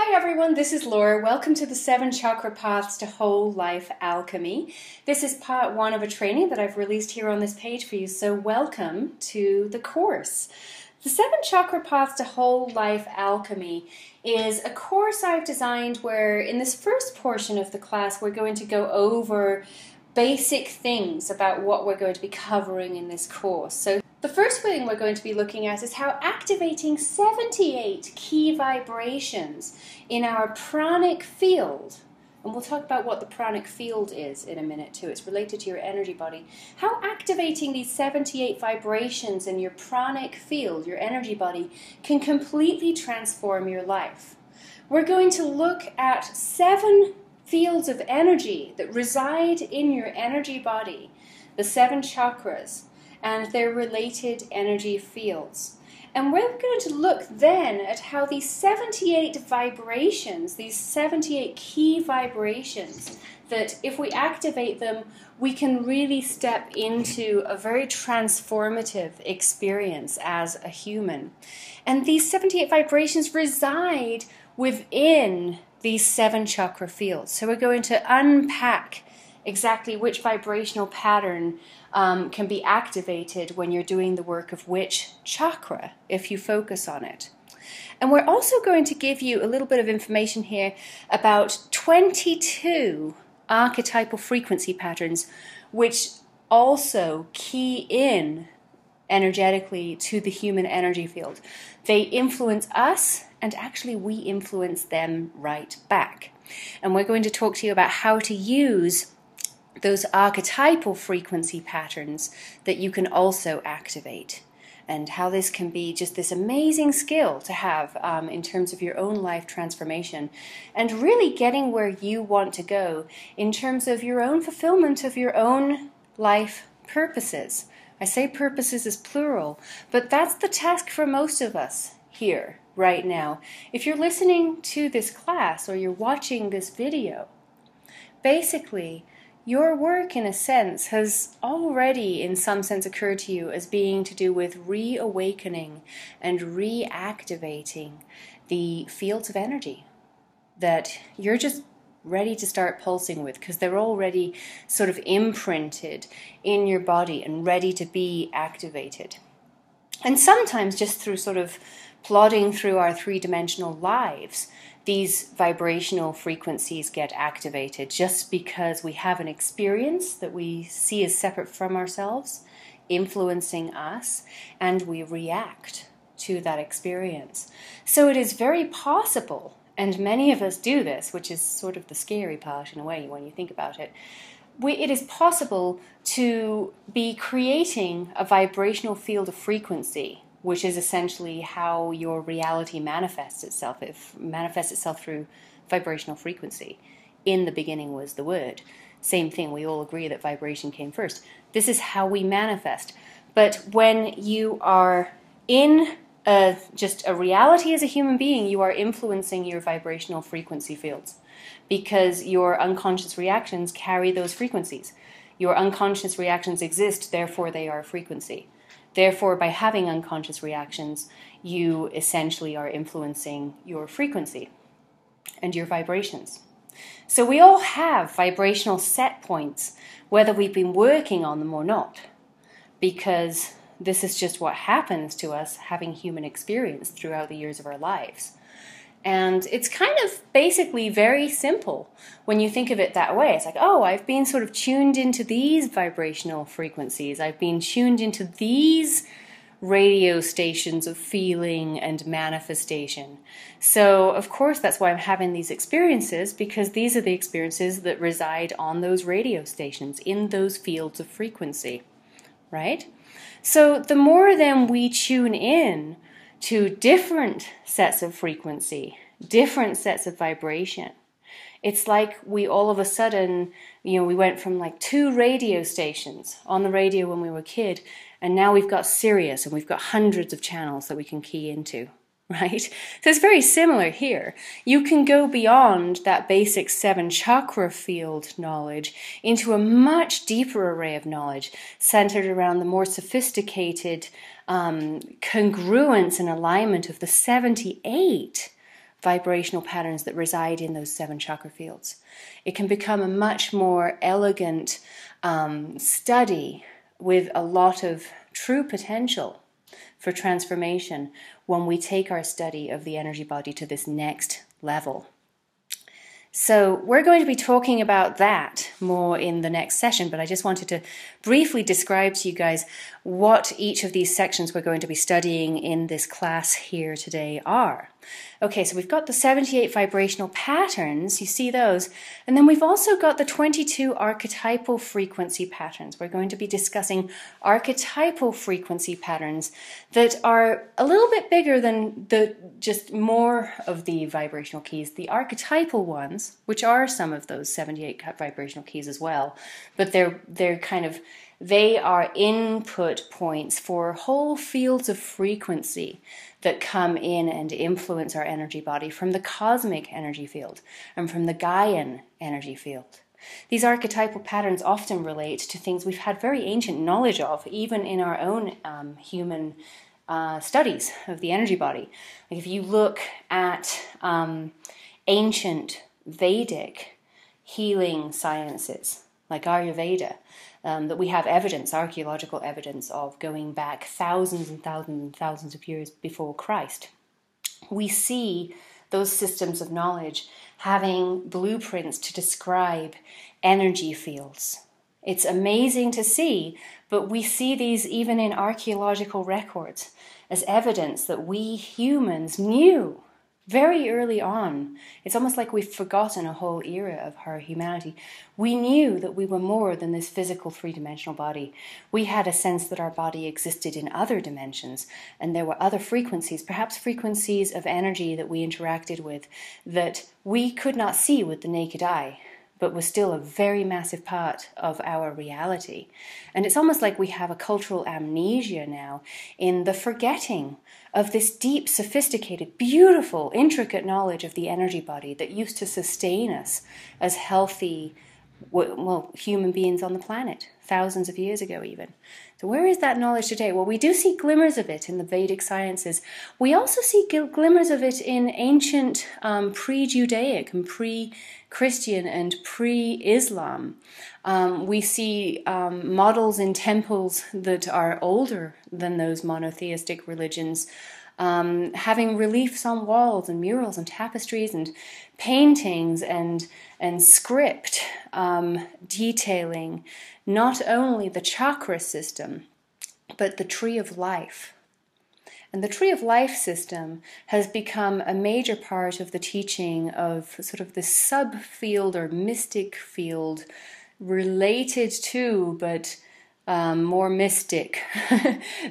Hi everyone, this is Laura. Welcome to the 7 Chakra Paths to Whole Life Alchemy. This is part 1 of a training that I've released here on this page for you, so welcome to the course. The 7 Chakra Paths to Whole Life Alchemy is a course I've designed where in this first portion of the class we're going to go over basic things about what we're going to be covering in this course. So the first thing we're going to be looking at is how activating 78 key vibrations in our pranic field, and we'll talk about what the pranic field is in a minute too, it's related to your energy body, how activating these 78 vibrations in your pranic field, your energy body, can completely transform your life. We're going to look at 7 fields of energy that reside in your energy body, the 7 chakras, and their related energy fields. And we're going to look then at how these 78 vibrations, these 78 key vibrations, that if we activate them, we can really step into a very transformative experience as a human. And these 78 vibrations reside within these 7 chakra fields. So we're going to unpack exactly which vibrational pattern can be activated when you're doing the work of which chakra, if you focus on it. And we're also going to give you a little bit of information here about 22 archetypal frequency patterns, which also key in energetically to the human energy field. They influence us, and actually we influence them right back. And we're going to talk to you about how to use those archetypal frequency patterns that you can also activate, and how this can be just this amazing skill to have in terms of your own life transformation and really getting where you want to go in terms of your own fulfillment of your own life purposes. I say purposes is plural, but that's the task for most of us here right now. If you're listening to this class or you're watching this video, basically your work, in a sense, has already, in some sense, occurred to you as being to do with reawakening and reactivating the fields of energy that you're just ready to start pulsing with, because they're already sort of imprinted in your body and ready to be activated. And sometimes just through sort of plodding through our 3-dimensional lives, these vibrational frequencies get activated just because we have an experience that we see as separate from ourselves, influencing us, and we react to that experience. So it is very possible, and many of us do this, which is sort of the scary part in a way when you think about it. It is possible to be creating a vibrational field of frequency, which is essentially how your reality manifests itself. It manifests itself through vibrational frequency. In the beginning was the word. Same thing, we all agree that vibration came first. This is how we manifest. But when you are in just a reality as a human being, you are influencing your vibrational frequency fields because your unconscious reactions carry those frequencies. Your unconscious reactions exist, therefore they are a frequency. Therefore, by having unconscious reactions, you essentially are influencing your frequency and your vibrations. So we all have vibrational set points, whether we've been working on them or not, because this is just what happens to us having human experience throughout the years of our lives. And it's kind of basically very simple when you think of it that way. It's like, oh, I've been sort of tuned into these vibrational frequencies. I've been tuned into these radio stations of feeling and manifestation. So, of course, that's why I'm having these experiences, because these are the experiences that reside on those radio stations, in those fields of frequency, right? So the more then we tune in to different sets of frequency, different sets of vibration, it's like we all of a sudden, we went from like 2 radio stations on the radio when we were a kid, and now we've got Sirius and we've got hundreds of channels that we can key into, right? So it's very similar here. You can go beyond that basic 7 chakra field knowledge into a much deeper array of knowledge centered around the more sophisticated congruence and alignment of the 78 vibrational patterns that reside in those 7 chakra fields. It can become a much more elegant study with a lot of true potential for transformation when we take our study of the energy body to this next level. So we're going to be talking about that more in the next session, but I just wanted to briefly describe to you guys what each of these sections we're going to be studying in this class here today are. Okay, so we've got the 78 vibrational patterns, you see those, and then we've also got the 22 archetypal frequency patterns. We're going to be discussing archetypal frequency patterns that are a little bit bigger than just more of the vibrational keys. The archetypal ones, which are some of those 78 vibrational keys as well, but they are input points for whole fields of frequency that come in and influence our energy body from the cosmic energy field and from the Gaian energy field. These archetypal patterns often relate to things we've had very ancient knowledge of, even in our own human studies of the energy body. Like if you look at ancient Vedic healing sciences, like Ayurveda, that we have evidence, archaeological evidence of going back thousands and thousands and thousands of years before Christ. We see those systems of knowledge having blueprints to describe energy fields. It's amazing to see, but we see these even in archaeological records as evidence that we humans knew very early on. It's almost like we've forgotten a whole era of our humanity. We knew that we were more than this physical three-dimensional body. We had a sense that our body existed in other dimensions, and there were other frequencies, perhaps frequencies of energy that we interacted with that we could not see with the naked eye, but was still a very massive part of our reality. And it's almost like we have a cultural amnesia now in the forgetting of this deep, sophisticated, beautiful, intricate knowledge of the energy body that used to sustain us as healthy, human beings on the planet, thousands of years ago even. So where is that knowledge today? Well, we do see glimmers of it in the Vedic sciences. We also see glimmers of it in ancient pre-Judaic and pre-Christian and pre-Islam. We see models in temples that are older than those monotheistic religions, having reliefs on walls and murals and tapestries and paintings and script detailing not only the chakra system, but the tree of life. And the tree of life system has become a major part of the teaching of sort of this subfield or mystic field related to, but more mystic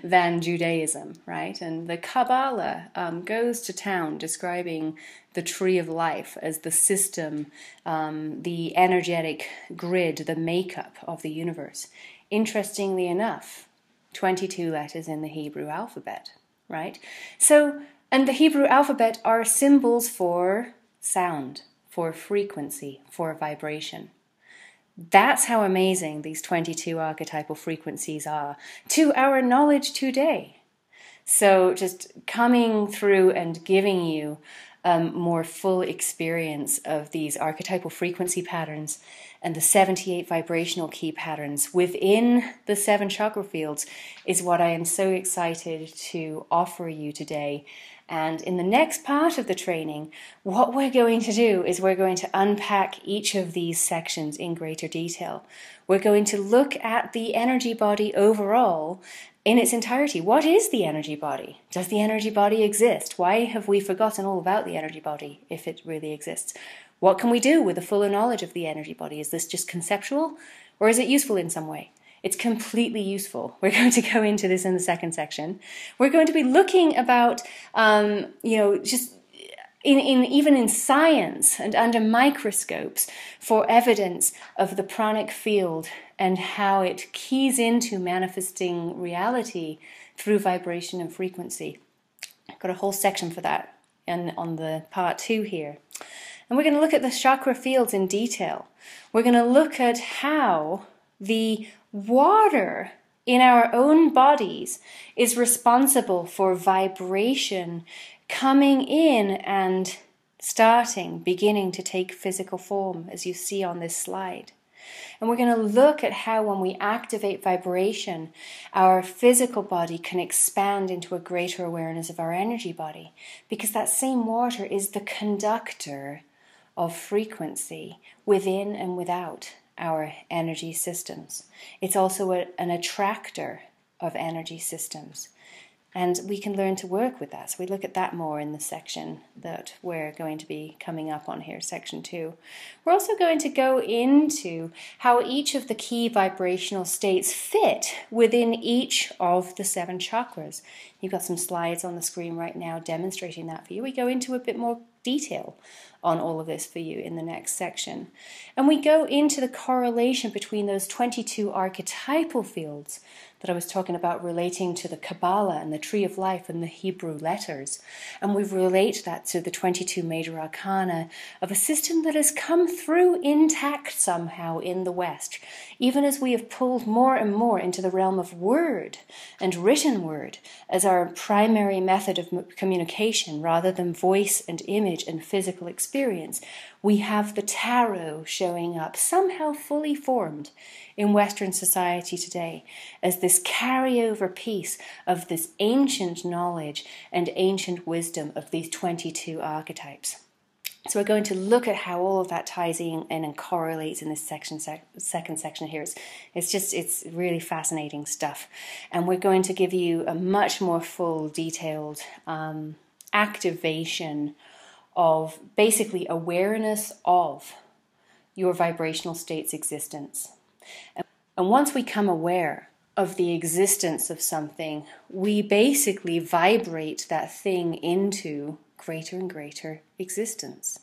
than Judaism, right? And the Kabbalah goes to town describing the tree of life as the system, the energetic grid, the makeup of the universe. Interestingly enough, 22 letters in the Hebrew alphabet, right? So, and the Hebrew alphabet are symbols for sound, for frequency, for vibration. That's how amazing these 22 archetypal frequencies are to our knowledge today. So just coming through and giving you a more full experience of these archetypal frequency patterns and the 78 vibrational key patterns within the 7 chakra fields is what I am so excited to offer you today. And in the next part of the training, what we're going to do is we're going to unpack each of these sections in greater detail. We're going to look at the energy body overall in its entirety. What is the energy body? Does the energy body exist? Why have we forgotten all about the energy body if it really exists? What can we do with a fuller knowledge of the energy body? Is this just conceptual, or is it useful in some way? It's completely useful. We're going to go into this in the second section. We're going to be looking about, just even in science and under microscopes for evidence of the pranic field and how it keys into manifesting reality through vibration and frequency. I've got a whole section for that on the part 2 here. And we're going to look at the chakra fields in detail. We're going to look at how the water in our own bodies is responsible for vibration coming in and beginning to take physical form, as you see on this slide. And we're going to look at how when we activate vibration, our physical body can expand into a greater awareness of our energy body, because that same water is the conductor of frequency within and without our energy systems. It's also an attractor of energy systems. And we can learn to work with that. So we look at that more in the section that we're going to be coming up on here, section 2. We're also going to go into how each of the key vibrational states fit within each of the 7 chakras. You've got some slides on the screen right now demonstrating that for you. We go into a bit more detail on all of this for you in the next section. And we go into the correlation between those 22 archetypal fields that I was talking about relating to the Kabbalah and the Tree of Life and the Hebrew letters. And we relate that to the 22 major arcana of a system that has come through intact somehow in the West, even as we have pulled more and more into the realm of word and written word as our primary method of communication rather than voice and image and physical experience. We have the tarot showing up somehow fully formed in Western society today as this carryover piece of this ancient knowledge and ancient wisdom of these 22 archetypes. So we're going to look at how all of that ties in and correlates in this second section here. It's really fascinating stuff. And we're going to give you a much more full, detailed activation of basically awareness of your vibrational state's existence. And once we become aware of the existence of something, we basically vibrate that thing into greater and greater existence.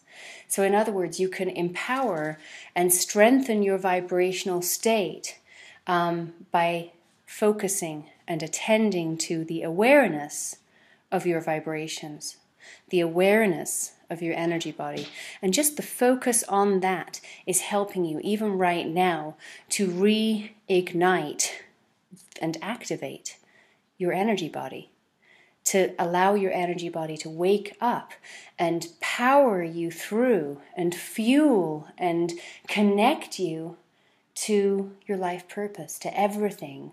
So in other words, you can empower and strengthen your vibrational state by focusing and attending to the awareness of your vibrations, the awareness of your energy body. And just the focus on that is helping you, even right now, to reignite and activate your energy body, to allow your energy body to wake up and power you through and fuel and connect you to your life purpose, to everything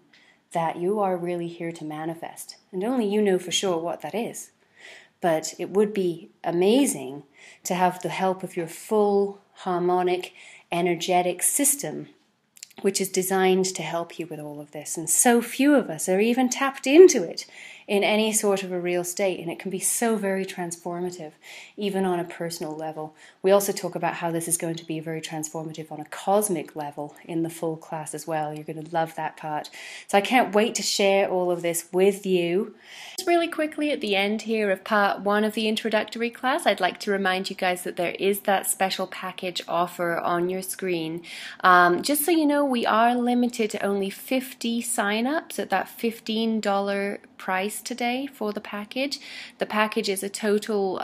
that you are really here to manifest. And only you know for sure what that is. But it would be amazing to have the help of your full harmonic energetic system, which is designed to help you with all of this. And so few of us are even tapped into it in any sort of a real state, and it can be so very transformative, even on a personal level. We also talk about how this is going to be very transformative on a cosmic level in the full class as well. You're going to love that part. So I can't wait to share all of this with you. Just really quickly at the end here of part 1 of the introductory class, I'd like to remind you guys that there is that special package offer on your screen. Just so you know, we are limited to only 50 sign-ups at that $15 price today for the package. The package is a total,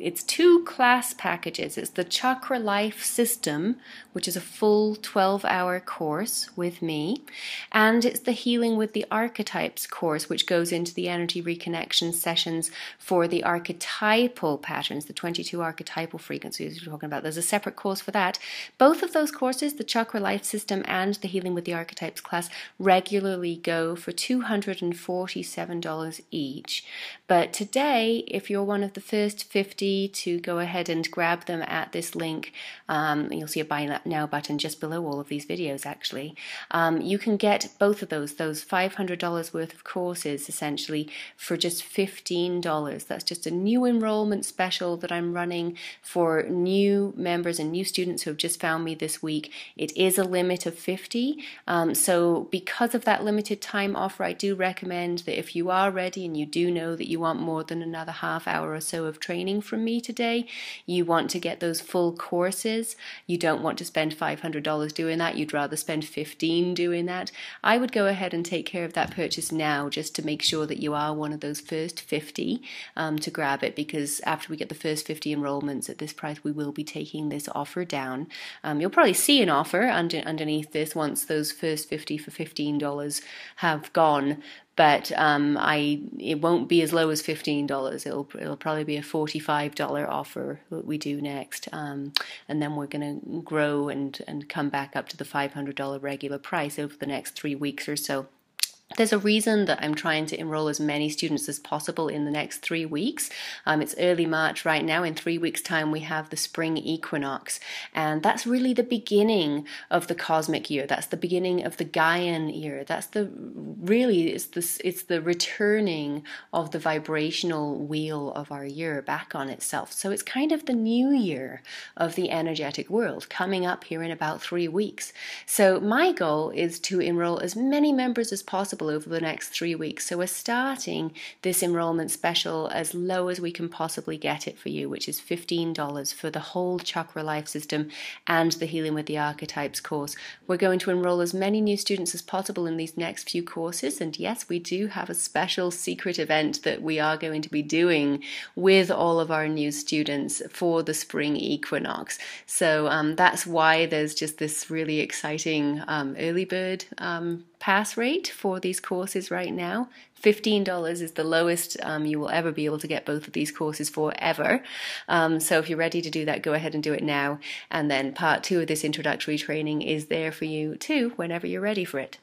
it's 2 class packages. It's the Chakra Life System, which is a full 12-hour course with me, and it's the Healing with the Archetypes course, which goes into the energy reconnection sessions for the archetypal patterns, the 22 archetypal frequencies we're talking about. There's a separate course for that. Both of those courses, the Chakra Life System and the Healing with the Archetypes class, regularly go for $247 each. But today, if you're one of the first 50 to go ahead and grab them at this link, you'll see a buy now button just below all of these videos actually, you can get both of those $500 worth of courses essentially for just $15. That's just a new enrollment special that I'm running for new members and new students who have just found me this week. It is a limit of 50, so because of that limited time offer, I do recommend that if you are ready and you do know that you want more than another half hour or so of training from me today, you want to get those full courses, you don't want to spend $500 doing that, you'd rather spend $15 doing that, I would go ahead and take care of that purchase now just to make sure that you are one of those first 50 to grab it, because after we get the first 50 enrollments at this price, we will be taking this offer down. You'll probably see an offer underneath this once those first 50 for $15 have gone, but it won't be as low as $15. It'll probably be a $45 offer that we do next, and then we're going to grow and come back up to the $500 regular price over the next 3 weeks or so. There's a reason that I'm trying to enroll as many students as possible in the next 3 weeks. It's early March right now. In 3 weeks' time, we have the spring equinox. And that's really the beginning of the cosmic year. That's the beginning of the Gaian year. That's it's the returning of the vibrational wheel of our year back on itself. So it's kind of the new year of the energetic world coming up here in about 3 weeks. So my goal is to enroll as many members as possible over the next 3 weeks. So we're starting this enrollment special as low as we can possibly get it for you, which is $15 for the whole Chakra Life System and the Healing with the Archetypes course. We're going to enroll as many new students as possible in these next few courses. And yes, we do have a special secret event that we are going to be doing with all of our new students for the spring equinox. So that's why there's just this really exciting early bird pass rate for these courses right now. $15 is the lowest you will ever be able to get both of these courses for ever. So if you're ready to do that, go ahead and do it now. And then part 2 of this introductory training is there for you too whenever you're ready for it.